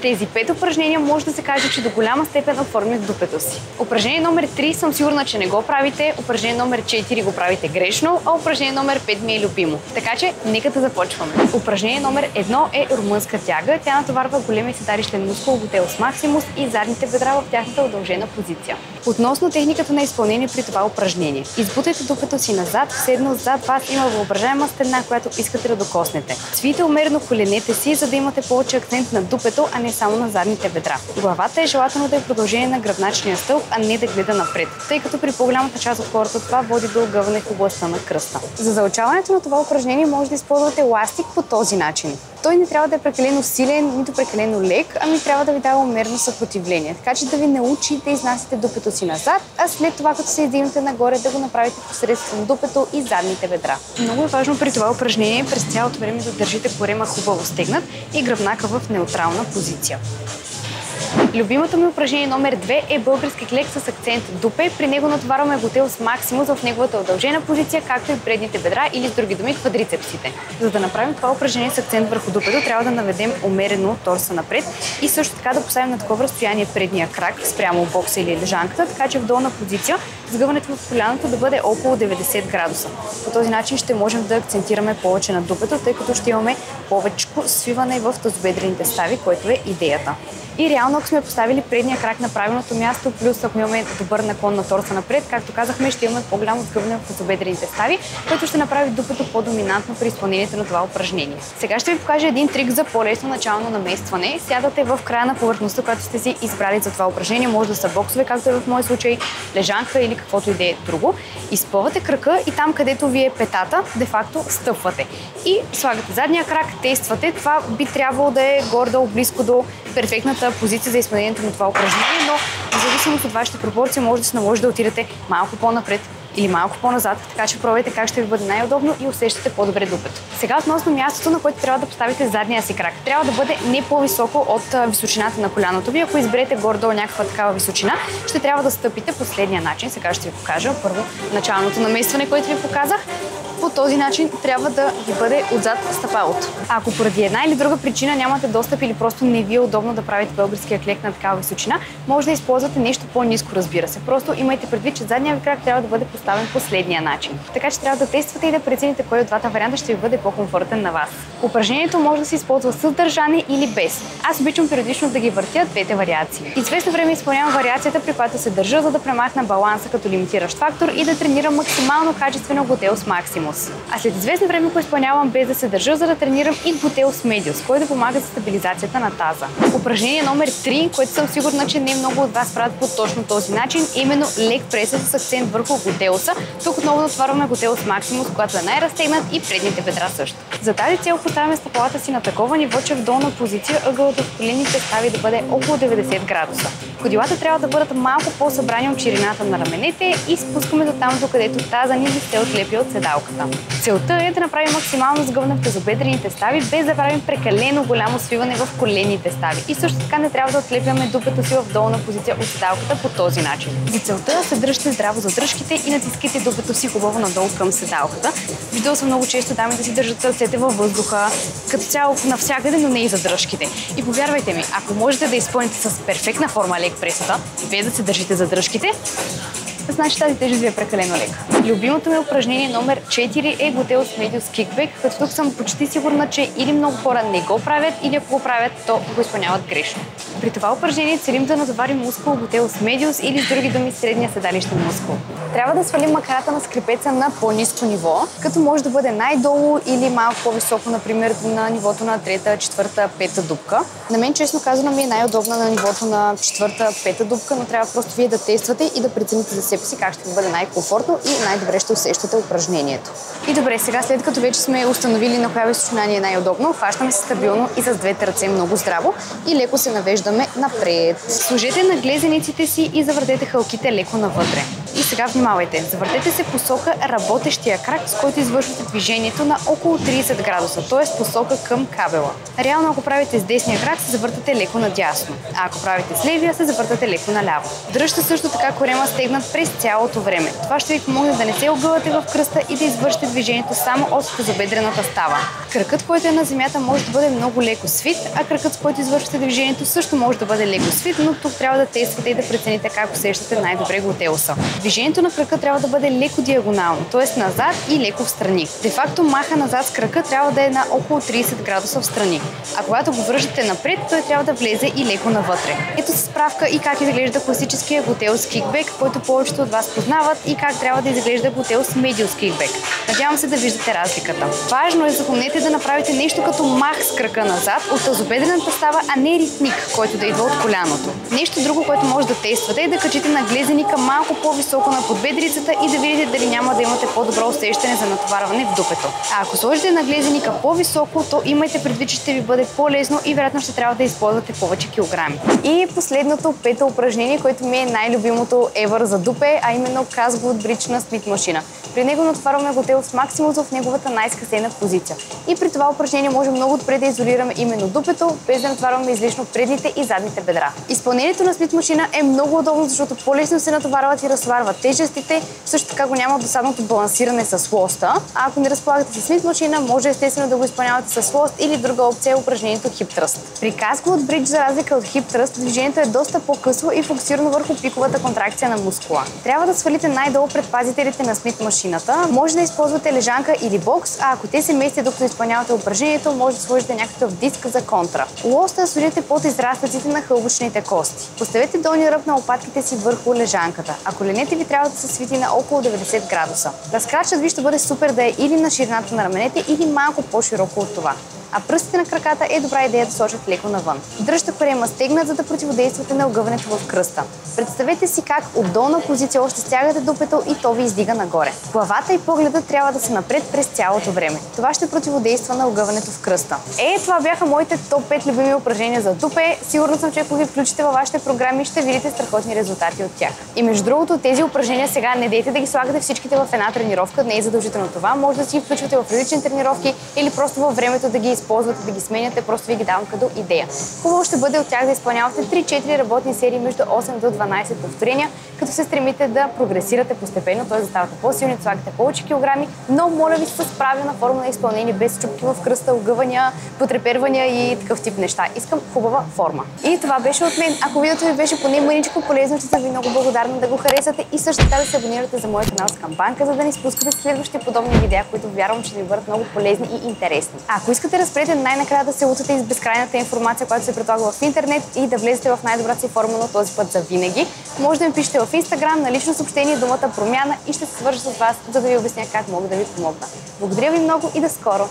тези 5 упражнения може да се каже, че до голяма степен оформих дупето си. Упражнение номер 3 съм сигурна, че не го правите, упражнение номер 4 го правите грешно, а упражнение номер 5 ми е любимо. Така че нека да започваме. Упражнение номер 1 е румънска тяга. Тя натоварва големия седалищен мускул глутеус максимус и задните бедра в тяхната удължена позиция. Относно техниката на изпълнение при това упражнение. Избутайте дупето си назад, седно зад вас има въображаема стена, която искате да докоснете. Свийте умерено коленете си, за да имате повече акцент на дупето, а не само на задните бедра. Главата е желателно да е продължение на гръбначния стълб, а не да гледа напред, тъй като при по-голямата част от хората това води до огъване в областта на кръста. За заучаването на това упражнение може да използвате еластик по този начин. Той не трябва да е прекалено силен, нито прекалено лек, ами трябва да ви дава умерено съпротивление. Така че да ви научи да изнасяте дупето си назад, а след това, като се издигнете нагоре, да го направите посредством дупето и задните бедра. Много е важно при това упражнение през цялото време да държите корема хубаво стегнат и гръбнака в неутрална позиция. Любимото ми упражнение номер 2 е български клек с акцент дупе. При него натоварваме глутеус максимус в неговата удължена позиция, както и предните бедра или с други думи квадрицепсите. За да направим това упражнение с акцент върху дупето, трябва да наведем умерено торса напред и също така да поставим на такова разстояние предния крак спрямо бокса или лежанката, така че в долна позиция сгъването в коляното да бъде около 90 градуса. По този начин ще можем да акцентираме повече на дупето, тъй като ще имаме повече свиване в тазобедрените стави, което е идеята. И реално, ако сме поставили предния крак на правилното място, плюс ако имаме добър наклон на торса напред, както казахме, ще имаме по-голямо сгъване в тазобедрените стави, което ще направи дупето по-доминантно при изпълнението на това упражнение. Сега ще ви покажа един трик за по-лесно начално наместване. Сядате в края на повърхността, която сте си избрали за това упражнение. Може да са боксове, както е в моя случай, лежанка или каквото и да е друго. Изпъвате крака и там, където ви е петата, де-факто стъпвате. И слагате задния крак, тествате. Това би трябвало да е горе-долу близко до перфектната позиция за изпълнението на това упражнение, но в зависимост от вашите пропорции може да се наложи да отидете малко по-напред или малко по-назад, така че пробвайте как ще ви бъде най-удобно и усещате по-добре дупето. Сега относно мястото, на което трябва да поставите задния си крак. Трябва да бъде не по-високо от височината на коляното ви. Ако изберете горе-долу някаква такава височина, ще трябва да стъпите последния начин. Сега ще ви покажа първо началното наместване, което ви показах. По този начин трябва да ви бъде отзад стъпалото. Ако поради една или друга причина нямате достъп или просто не ви е удобно да правите българския клек на такава височина, може да използвате нещо по-ниско, разбира се. Просто имайте предвид, че задния ви крак трябва да бъде поставен последния начин. Така че трябва да тествате и да прецените кой от двата варианта ще ви бъде по-комфортен на вас. Упражнението може да се използва с държане или без. Аз обичам периодично да ги въртя двете вариации. Известно време изпълнявам вариацията, при която се държа, за да премахна баланса като лимитиращ фактор и да тренирам максимално качествено глутеус максимус. А след известно време го изпълнявам без да се държа, за да тренирам и глутеус медиус, който помага за стабилизацията на таза. Упражнение номер 3, което съм сигурна, че не много от вас правят по точно този начин, е именно лег преса с акцент върху глутеуса. Тук отново натоварваме глутеус максимус, когато е най-разтегнат и предните бедра също. За тази цел поставяме стъпалата си на такова ниво, че в долна позиция ъгълът в колените стави да бъде около 90 градуса. Ходилата трябва да бъдат малко по-събрани от ширината на раменете и спускаме до там, докъдето таза ни не се отлепи от седалката. Целта е да направим максимално сгъване в тазобедрените стави, без да правим прекалено голямо свиване в коленните стави. И също така не трябва да отлепяме дупето си в долна позиция от седалката по този начин. За целта се дръжте здраво за дръжките и натискайте дупето си хубаво надолу към седалката. Виждал съм много често дами да си държат ръцете във въздуха, като цяло навсякъде, но не и за дръжките. И повярвайте ми, ако можете да изпълните с перфектна форма лег пресата, без да се държите за дръжките, значи тази тежест ви е прекалено лека. Любимото ми упражнение номер 4 е глутеус медиус кикбек, като тук съм почти сигурна, че или много хора не го правят, или ако го правят, то го изпълняват грешно. При това упражнение целим да натоварим мускул глутеус медиус или с други думи средния седалищен мускул. Трябва да свалим макрата на скрипеца на по-ниско ниво, като може да бъде най-долу или малко по-високо, например на нивото на трета, четвърта, пета дупка. На мен, честно казано, ми е най-удобна на нивото на четвърта, пета дупка, но трябва просто вие да тествате и да прецените за себе си как ще ви бъде най-комфортно и най-добре ще усещате упражнението. И добре, сега след като вече сме установили на коя височина ни е най-удобно, хващаме се стабилно и с двете ръце много здраво и леко се навеждаме напред. Сложете наглезениците си и завъртете хълките леко навътре. И сега внимавайте. Завъртете се посока работещия крак, с който извършвате движението на около 30 градуса, т.е. посока към кабела. Реално, ако правите с десния крак, се завъртате леко надясно, а ако правите с левия, се завъртате леко наляво. Дръжте също така корема стегнат през цялото време. Това ще ви помогне да не се огъвате в кръста и да извършите движението само от тазобедрената става. Кракът, който е на земята, може да бъде много леко свит, а кракът, с който извършвате движението, също може да бъде леко свит, но тук трябва да тествате и да прецените как усещате най-добре глутеуса. Движението на крака трябва да бъде леко диагонално, т.е. назад и леко в страни. Де-факто маха назад с крака трябва да е на около 30 градуса в страни, а когато го връщате напред, той трябва да влезе и леко навътре. Ето се справка и как изглежда класическия глутеус кикбек, който повечето от вас познават, и как трябва да изглежда глутеус медиус кикбек. Надявам се да виждате разликата. Важно е, запомнете, да направите нещо като мах с крака назад от тазобедрената става, а не ритник, който да идва от коляното. Нещо друго, което може да тествате, е да качите наглезеника малко по-високо на подбедрицата и да видите дали няма да имате по-добро усещане за натоварване в дупето. А ако сложите наглезеника по-високо, то имайте предвид, че ще ви бъде по-лесно и вероятно ще трябва да използвате повече килограми. И последното, пето упражнение, което ми е най-любимото ever за дупе, а именно Calf Glute Bridge на Смит машина. При него натоварваме глутеус максимус в неговата най-скъсена позиция. И при това упражнение може много добре да изолираме именно дупето, без да натоварваме излишно предните и задните бедра. Изпълнението на Смит машина е много удобно, защото по-лесно се натоварват и разтоварват тежестите, също така го няма досадното балансиране с лоста. А ако не разполагате с Смит машина, може естествено да го изпълнявате с лост или друга опция, упражнението Hip Thrust. При Calf Glute Bridge, за разлика от Hip Thrust, движението е доста по-късо и фокусирано върху пиковата контракция на мускула. Трябва да свалите най-долу предпазителите на Смит машината. Може да използвате лежанка или бокс, а ако те се местят докато изпълнявате упражнението, може да сложите някакъв диск за контра. Лоста сложите под израстъците на хълбочните кости. Поставете долния ръб на лопатките си върху лежанката, а коленете ви трябва да се свити на около 90 градуса. Разкрачът ви ще бъде супер да е или на ширината на раменете, или малко по-широко от това. А пръстите на краката е добра идея да сочат леко навън. Дръжте корема стегнат, за да противодействате на огъването в кръста. Представете си как от долна позиция още стягате дупето и то ви издига нагоре. Главата и погледът трябва да са напред през цялото време. Това ще противодейства на огъването в кръста. Това бяха моите топ 5 любими упражнения за дупе. Сигурна съм, че ако ги включите във вашите програми, ще видите страхотни резултати от тях. И между другото, тези упражнения сега не дейте да ги слагате всичките в една тренировка, не е задължително това. Може да си ги включвате в различни тренировки или просто във времето да ги използвате, да ги сменяте, просто ви ги давам като идея. Хубаво ще бъде от тях да изпълнявате 3-4 работни серии между 8 до 12 повторения, като се стремите да прогресирате постепенно, т.е. да ставате по-силни, да слагате повече килограми, но моля ви с правилна форма на изпълнение, без чупки в кръста, огъвания, потрепервания и такъв тип неща. Искам хубава форма. И това беше от мен. Ако видеото ви беше поне мъничко полезно, ще съм ви много благодарна да го харесате и също така да се абонирате за моя канал с камбанка, за да не спускате следващи подобни видеа, които вярвам, че ви бъдат много полезни и интересни. А ако искате да спрете най-накрая да се лутате из безкрайната информация, която се предлага в интернет и да влезете в най-добрата си форма, но този път за винаги, може да ми пишете в Instagram на лично съобщение думата промяна и ще се свържа с вас, за да ви обясня как мога да ви помогна. Благодаря ви много и до скоро!